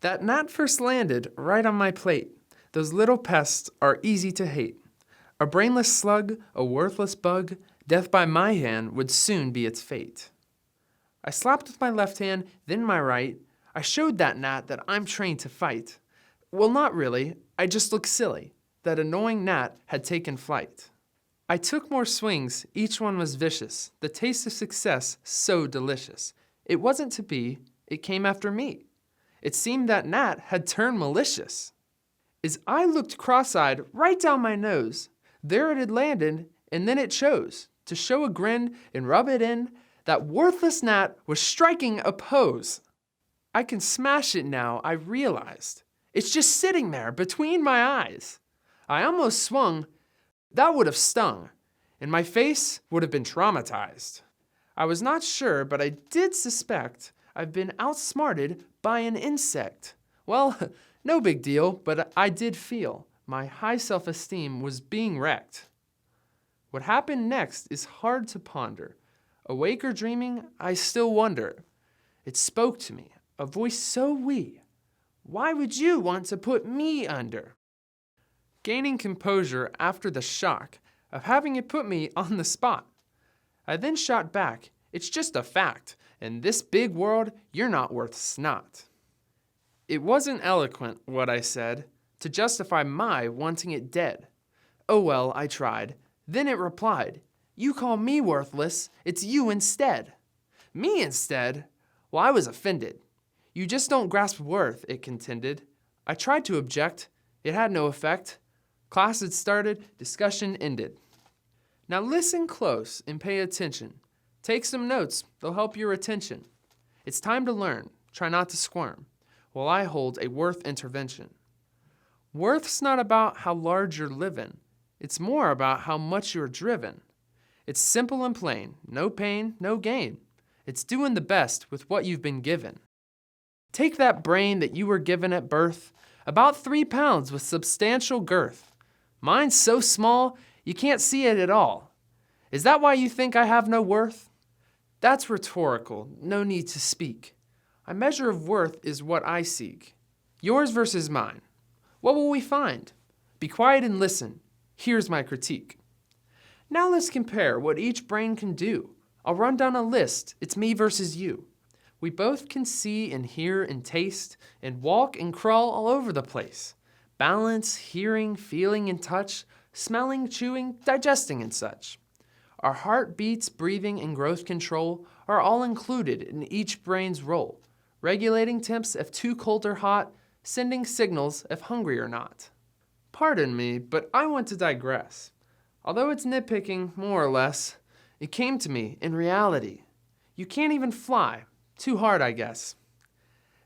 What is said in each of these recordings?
That gnat first landed right on my plate. Those little pests are easy to hate. A brainless slug, a worthless bug, death by my hand would soon be its fate. I slapped with my left hand, then my right. I showed that gnat that I'm trained to fight. Well, not really, I just looked silly. That annoying gnat had taken flight. I took more swings, each one was vicious, the taste of success so delicious. It wasn't to be, it came after me. It seemed that gnat had turned malicious. As I looked cross-eyed right down my nose, there it had landed, and then it chose to show a grin and rub it in. That worthless gnat was striking a pose. I can smash it now, I realized. It's just sitting there between my eyes. I almost swung. That would have stung, and my face would have been traumatized. I was not sure, but I did suspect I've been outsmarted by an insect. Well, no big deal, but I did feel my high self-esteem was being wrecked. What happened next is hard to ponder. Awake or dreaming, I still wonder. It spoke to me, a voice so wee. Why would you want to put me under? Gaining composure after the shock of having it put me on the spot, I then shot back, it's just a fact. In this big world, you're not worth snot. It wasn't eloquent, what I said, to justify my wanting it dead. Oh well, I tried. Then it replied, you call me worthless, it's you instead. Me instead? Well, I was offended. You just don't grasp worth, it contended. I tried to object. It had no effect. Class had started, discussion ended. Now listen close and pay attention. Take some notes, they'll help your attention. It's time to learn, try not to squirm, while I hold a worth intervention. Worth's not about how large you're living, it's more about how much you're driven. It's simple and plain, no pain, no gain. It's doing the best with what you've been given. Take that brain that you were given at birth, about 3 pounds with substantial girth. Mine's so small, you can't see it at all. Is that why you think I have no worth? That's rhetorical, no need to speak. A measure of worth is what I seek. Yours versus mine. What will we find? Be quiet and listen. Here's my critique. Now let's compare what each brain can do. I'll run down a list. It's me versus you. We both can see and hear and taste and walk and crawl all over the place. Balance, hearing, feeling and touch, smelling, chewing, digesting and such. Our heartbeats, breathing, and growth control are all included in each brain's role, regulating temps if too cold or hot, sending signals if hungry or not. Pardon me, but I want to digress. Although it's nitpicking, more or less, it came to me in reality. You can't even fly. Too hard, I guess.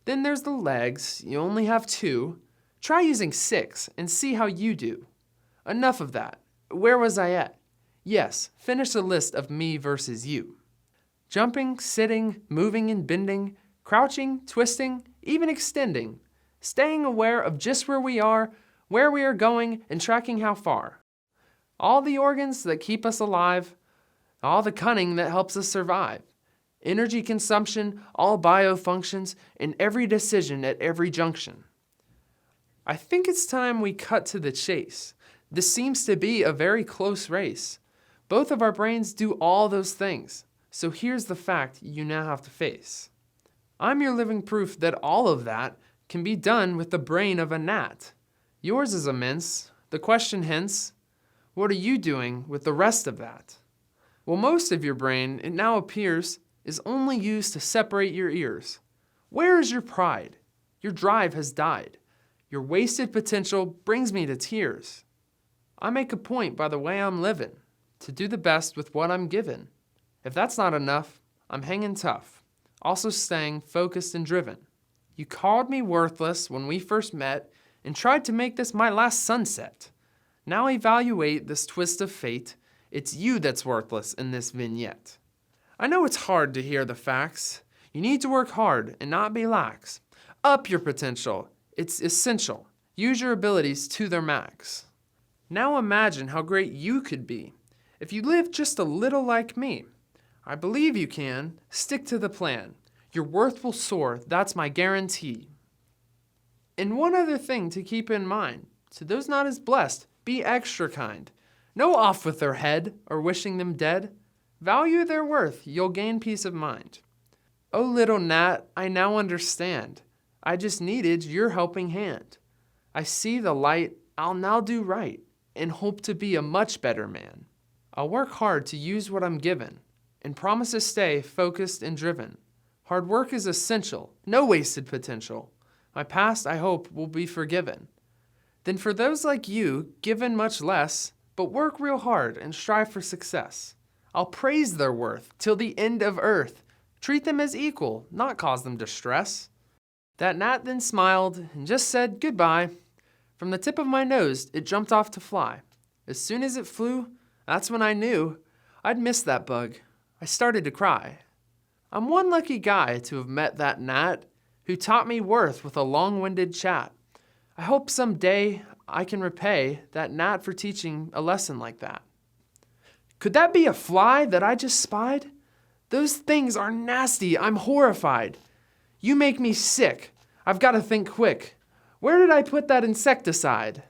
Then there's the legs. You only have 2. Try using 6 and see how you do. Enough of that. Where was I at? Yes, finish the list of me versus you. Jumping, sitting, moving and bending, crouching, twisting, even extending. Staying aware of just where we are going, and tracking how far. All the organs that keep us alive, all the cunning that helps us survive. Energy consumption, all biofunctions, and every decision at every junction. I think it's time we cut to the chase. This seems to be a very close race. Both of our brains do all those things, so here's the fact you now have to face. I'm your living proof that all of that can be done with the brain of a gnat. Yours is immense. The question hence, what are you doing with the rest of that? Well, most of your brain, it now appears, is only used to separate your ears. Where is your pride? Your drive has died. Your wasted potential brings me to tears. I make a point by the way I'm living, to do the best with what I'm given. If that's not enough, I'm hanging tough, also staying focused and driven. You called me worthless when we first met and tried to make this my last sunset. Now evaluate this twist of fate. It's you that's worthless in this vignette. I know it's hard to hear the facts. You need to work hard and not be lax. Up your potential. It's essential. Use your abilities to their max. Now imagine how great you could be if you live just a little like me. I believe you can. Stick to the plan. Your worth will soar, that's my guarantee. And one other thing to keep in mind, to those not as blessed, be extra kind. No off with their head or wishing them dead. Value their worth, you'll gain peace of mind. Oh, little gnat, I now understand. I just needed your helping hand. I see the light, I'll now do right, and hope to be a much better man. I'll work hard to use what I'm given, and promise to stay focused and driven. Hard work is essential, no wasted potential. My past, I hope, will be forgiven. Then for those like you, given much less, but work real hard and strive for success. I'll praise their worth till the end of earth. Treat them as equal, not cause them distress. That gnat then smiled and just said goodbye. From the tip of my nose, it jumped off to fly. As soon as it flew, that's when I knew I'd missed that bug. I started to cry. I'm one lucky guy to have met that gnat who taught me worth with a long-winded chat. I hope someday I can repay that gnat for teaching a lesson like that. Could that be a fly that I just spied? Those things are nasty, I'm horrified. You make me sick, I've got to think quick. Where did I put that insecticide?